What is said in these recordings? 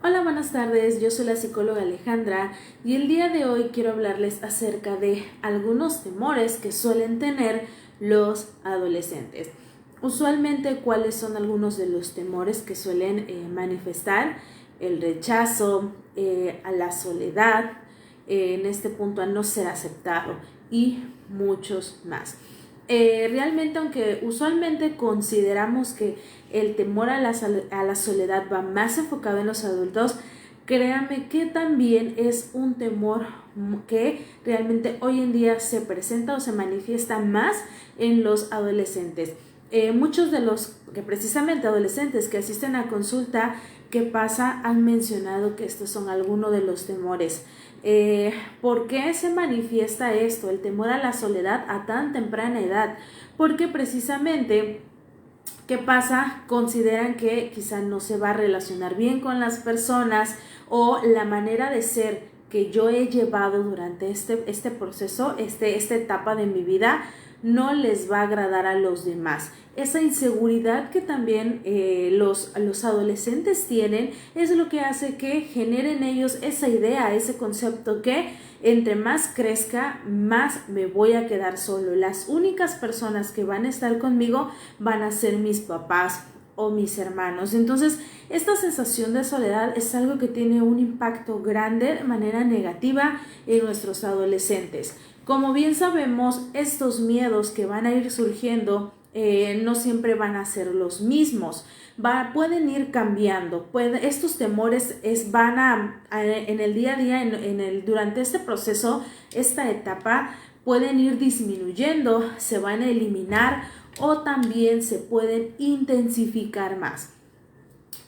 Hola, buenas tardes, yo soy la psicóloga Alejandra y el día de hoy quiero hablarles acerca de algunos temores que suelen tener los adolescentes. Usualmente, ¿cuáles son algunos de los temores que suelen manifestar? El rechazo, a la soledad, en este punto a no ser aceptado y muchos más. Realmente, aunque usualmente consideramos que el temor a la soledad va más enfocado en los adultos, créanme que también es un temor que realmente hoy en día se presenta o se manifiesta más en los adolescentes. Muchos de los que precisamente adolescentes que asisten a consulta, ¿qué pasa? Han mencionado que estos son algunos de los temores. ¿Por qué se manifiesta esto, el temor a la soledad a tan temprana edad? Porque precisamente, ¿qué pasa? Consideran que quizá no se va a relacionar bien con las personas o la manera de ser que yo he llevado durante este proceso, esta etapa de mi vida, no les va a agradar a los demás. Esa inseguridad que también los adolescentes tienen es lo que hace que generen ellos esa idea, ese concepto que entre más crezca, más me voy a quedar solo. Las únicas personas que van a estar conmigo van a ser mis papás o mis hermanos. Entonces, esta sensación de soledad es algo que tiene un impacto grande de manera negativa en nuestros adolescentes. Como bien sabemos, estos miedos que van a ir surgiendo no siempre van a ser los mismos. Pueden ir cambiando, estos temores van en el día a día, durante este proceso, esta etapa, pueden ir disminuyendo, se van a eliminar o también se pueden intensificar más.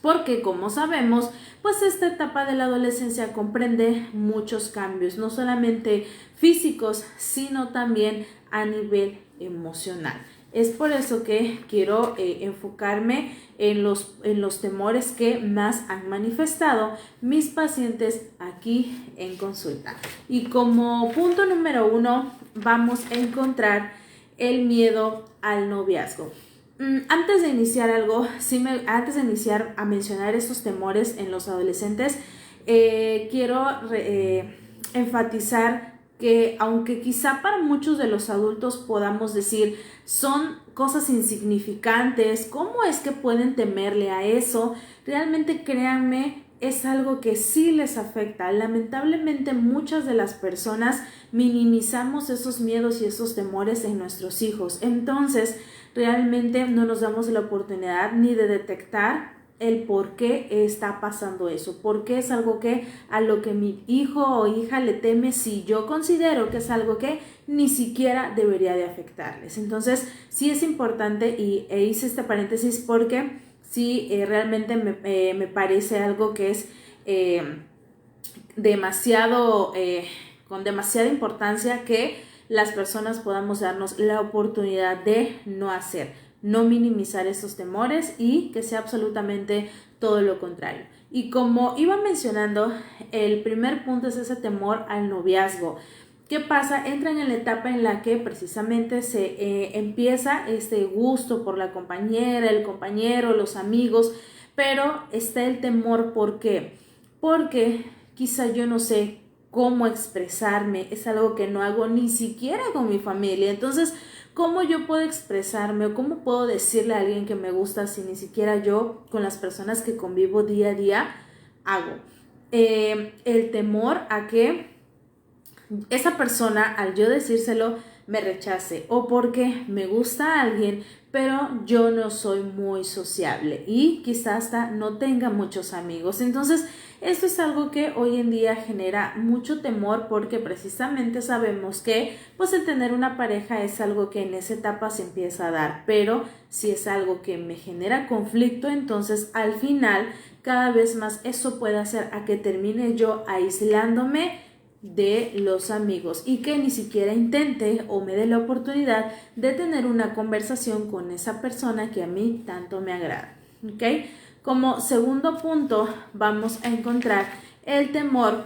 Porque como sabemos, pues esta etapa de la adolescencia comprende muchos cambios, no solamente físicos, sino también a nivel emocional. Es por eso que quiero enfocarme en los temores que más han manifestado mis pacientes aquí en consulta. Y como punto número 1 vamos a encontrar el miedo al noviazgo. Antes de iniciar antes de iniciar a mencionar estos temores en los adolescentes, quiero enfatizar que aunque quizá para muchos de los adultos podamos decir son cosas insignificantes, ¿cómo es que pueden temerle a eso? Realmente créanme, es algo que sí les afecta. Lamentablemente muchas de las personas minimizamos esos miedos y esos temores en nuestros hijos. Entonces, realmente no nos damos la oportunidad ni de detectar el por qué está pasando eso, por qué es algo que a lo que mi hijo o hija le teme, si yo considero que es algo que ni siquiera debería de afectarles. Entonces sí es importante y hice este paréntesis porque sí realmente me parece algo que es con demasiada importancia que las personas podamos darnos la oportunidad de no minimizar estos temores y que sea absolutamente todo lo contrario. Y como iba mencionando, el primer punto es ese temor al noviazgo. ¿Qué pasa? Entran en la etapa en la que precisamente se empieza este gusto por la compañera, el compañero, los amigos, pero está el temor. ¿Por qué? Porque quizá yo no sé cómo expresarme, es algo que no hago ni siquiera con mi familia. Entonces, ¿cómo yo puedo expresarme o cómo puedo decirle a alguien que me gusta si ni siquiera yo con las personas que convivo día a día hago? El temor a que esa persona, al yo decírselo, me rechace, o porque me gusta a alguien pero yo no soy muy sociable y quizás hasta no tenga muchos amigos. Entonces esto es algo que hoy en día genera mucho temor, porque precisamente sabemos que pues el tener una pareja es algo que en esa etapa se empieza a dar, pero si es algo que me genera conflicto, entonces al final cada vez más eso puede hacer a que termine yo aislándome de los amigos y que ni siquiera intente o me dé la oportunidad de tener una conversación con esa persona que a mí tanto me agrada. ¿Ok? Como segundo punto vamos a encontrar el temor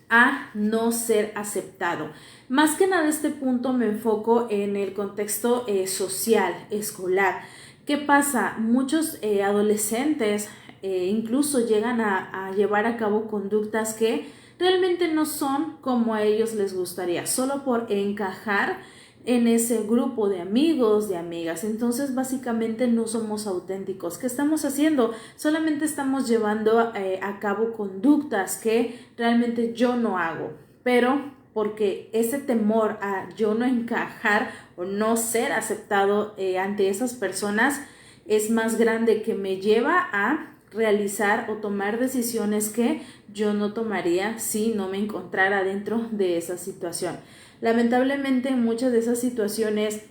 a no ser aceptado. Más que nada este punto me enfoco en el contexto social, escolar. ¿Qué pasa? Muchos adolescentes incluso llegan a llevar a cabo conductas que realmente no son como a ellos les gustaría, solo por encajar en ese grupo de amigos, de amigas. Entonces básicamente no somos auténticos. ¿Qué estamos haciendo? Solamente estamos llevando a cabo conductas que realmente yo no hago, pero porque ese temor a yo no encajar o no ser aceptado ante esas personas es más grande, que me lleva a realizar o tomar decisiones que yo no tomaría si no me encontrara dentro de esa situación. Lamentablemente en muchas de esas situaciones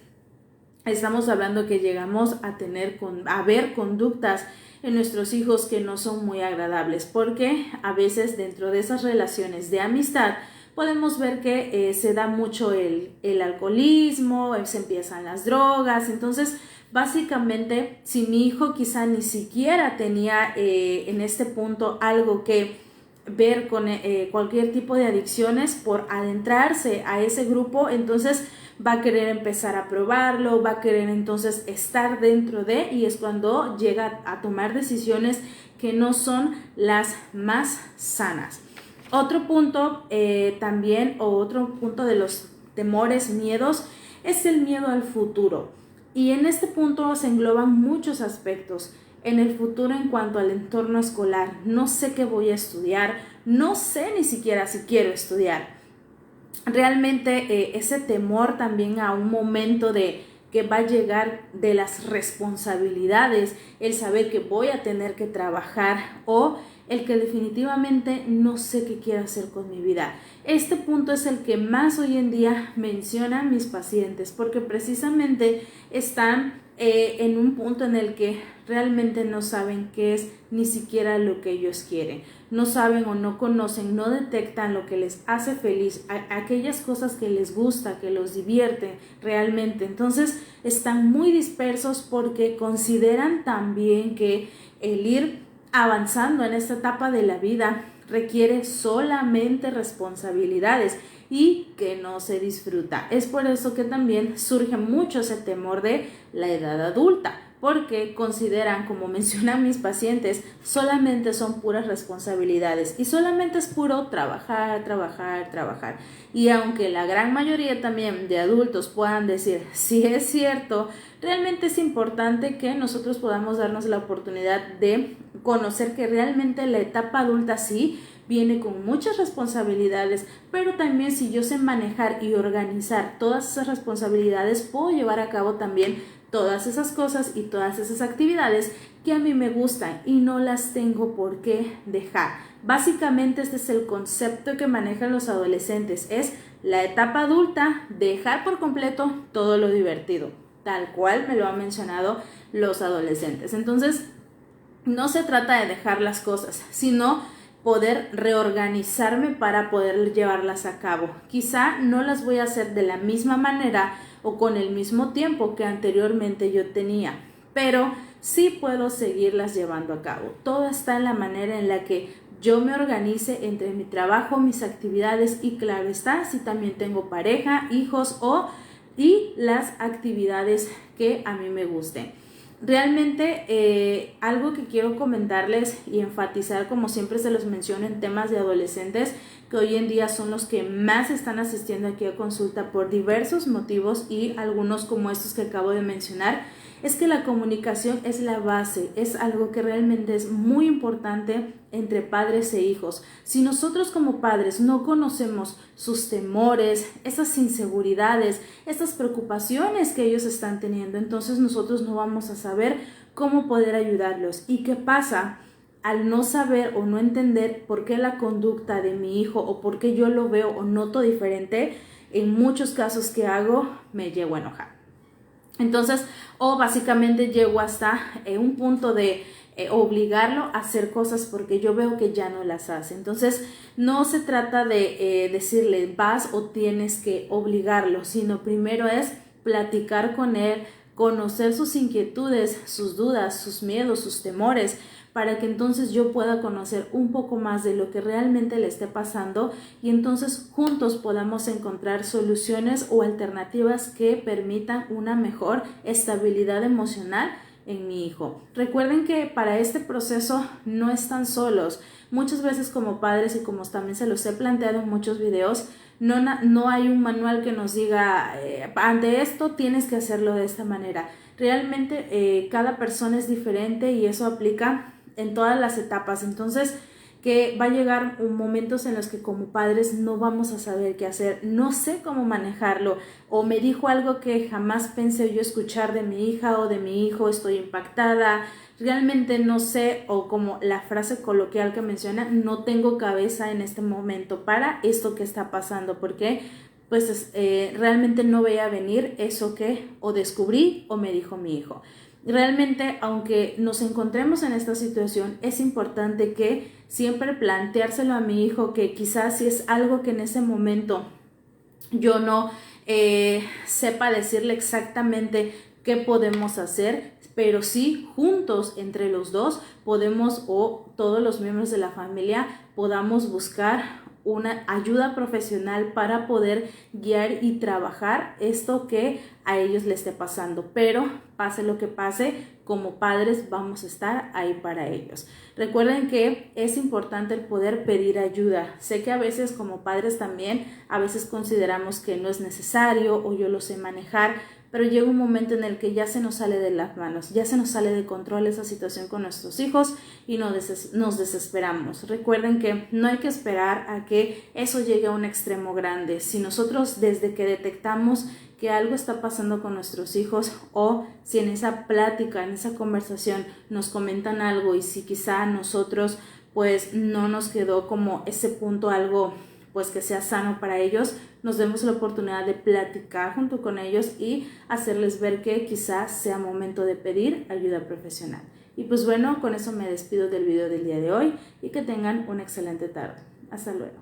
estamos hablando que llegamos a ver conductas en nuestros hijos que no son muy agradables, porque a veces dentro de esas relaciones de amistad podemos ver que se da mucho el alcoholismo, se empiezan las drogas. Entonces básicamente, si mi hijo quizá ni siquiera tenía en este punto algo que ver con cualquier tipo de adicciones, por adentrarse a ese grupo, entonces va a querer empezar a probarlo, va a querer entonces estar dentro de, y es cuando llega a tomar decisiones que no son las más sanas. Otro punto también, o otro punto de los temores, miedos, es el miedo al futuro. Y en este punto se engloban muchos aspectos. En el futuro, en cuanto al entorno escolar, no sé qué voy a estudiar, no sé ni siquiera si quiero estudiar. Realmente ese temor también a un momento de que va a llegar de las responsabilidades, el saber que voy a tener que trabajar, o el que definitivamente no sé qué quiero hacer con mi vida. Este punto es el que más hoy en día mencionan mis pacientes, porque precisamente están en un punto en el que realmente no saben qué es ni siquiera lo que ellos quieren. No saben o no conocen, no detectan lo que les hace feliz, aquellas cosas que les gusta, que los divierte realmente. Entonces están muy dispersos porque consideran también que el ir avanzando en esta etapa de la vida requiere solamente responsabilidades y que no se disfruta. Es por eso que también surge mucho ese temor de la edad adulta, porque consideran, como mencionan mis pacientes, solamente son puras responsabilidades y solamente es puro trabajar, trabajar, trabajar. Y aunque la gran mayoría también de adultos puedan decir, sí es cierto, realmente es importante que nosotros podamos darnos la oportunidad de conocer que realmente la etapa adulta sí viene con muchas responsabilidades, pero también si yo sé manejar y organizar todas esas responsabilidades, puedo llevar a cabo también todas esas cosas y todas esas actividades que a mí me gustan y no las tengo por qué dejar. Básicamente este es el concepto que manejan los adolescentes, es la etapa adulta, dejar por completo todo lo divertido, tal cual me lo han mencionado los adolescentes. Entonces, no se trata de dejar las cosas, sino poder reorganizarme para poder llevarlas a cabo. Quizá no las voy a hacer de la misma manera o con el mismo tiempo que anteriormente yo tenía, pero sí puedo seguirlas llevando a cabo. Todo está en la manera en la que yo me organice entre mi trabajo, mis actividades y, claro está, si también tengo pareja, hijos y las actividades que a mí me gusten. Realmente algo que quiero comentarles y enfatizar, como siempre se los menciono en temas de adolescentes, que hoy en día son los que más están asistiendo aquí a consulta por diversos motivos, y algunos como estos que acabo de mencionar, es que la comunicación es la base, es algo que realmente es muy importante entre padres e hijos. Si nosotros como padres no conocemos sus temores, esas inseguridades, esas preocupaciones que ellos están teniendo, entonces nosotros no vamos a saber cómo poder ayudarlos. ¿Y qué pasa? Al no saber o no entender por qué la conducta de mi hijo o por qué yo lo veo o noto diferente, en muchos casos que hago me llego a enojar. Entonces, o básicamente llego hasta un punto de obligarlo a hacer cosas porque yo veo que ya no las hace. Entonces, no se trata de decirle vas o tienes que obligarlo, sino primero es platicar con él, conocer sus inquietudes, sus dudas, sus miedos, sus temores, para que entonces yo pueda conocer un poco más de lo que realmente le esté pasando y entonces juntos podamos encontrar soluciones o alternativas que permitan una mejor estabilidad emocional en mi hijo. Recuerden que para este proceso no están solos. Muchas veces como padres, y como también se los he planteado en muchos videos, no hay un manual que nos diga ante esto tienes que hacerlo de esta manera. Realmente cada persona es diferente y eso aplica en todas las etapas. Entonces, que va a llegar momentos en los que como padres no vamos a saber qué hacer, no sé cómo manejarlo, o me dijo algo que jamás pensé yo escuchar de mi hija o de mi hijo, estoy impactada, realmente no sé, o como la frase coloquial que menciona, no tengo cabeza en este momento para esto que está pasando, porque pues realmente no veía venir eso que o descubrí o me dijo mi hijo. Realmente, aunque nos encontremos en esta situación, es importante que siempre planteárselo a mi hijo, que quizás si es algo que en ese momento yo no sepa decirle exactamente qué podemos hacer, pero sí juntos entre los dos podemos, o todos los miembros de la familia podamos buscar una ayuda profesional para poder guiar y trabajar esto que a ellos les esté pasando. Pero pase lo que pase, como padres vamos a estar ahí para ellos. Recuerden que es importante el poder pedir ayuda. Sé que a veces como padres también, a veces consideramos que no es necesario o yo lo sé manejar, pero llega un momento en el que ya se nos sale de las manos, ya se nos sale de control esa situación con nuestros hijos y nos desesperamos. Recuerden que no hay que esperar a que eso llegue a un extremo grande. Si nosotros desde que detectamos que algo está pasando con nuestros hijos, o si en esa plática, en esa conversación nos comentan algo y si quizá a nosotros pues no nos quedó como ese punto algo pues que sea sano para ellos, nos demos la oportunidad de platicar junto con ellos y hacerles ver que quizás sea momento de pedir ayuda profesional. Y pues bueno, con eso me despido del video del día de hoy y que tengan una excelente tarde. Hasta luego.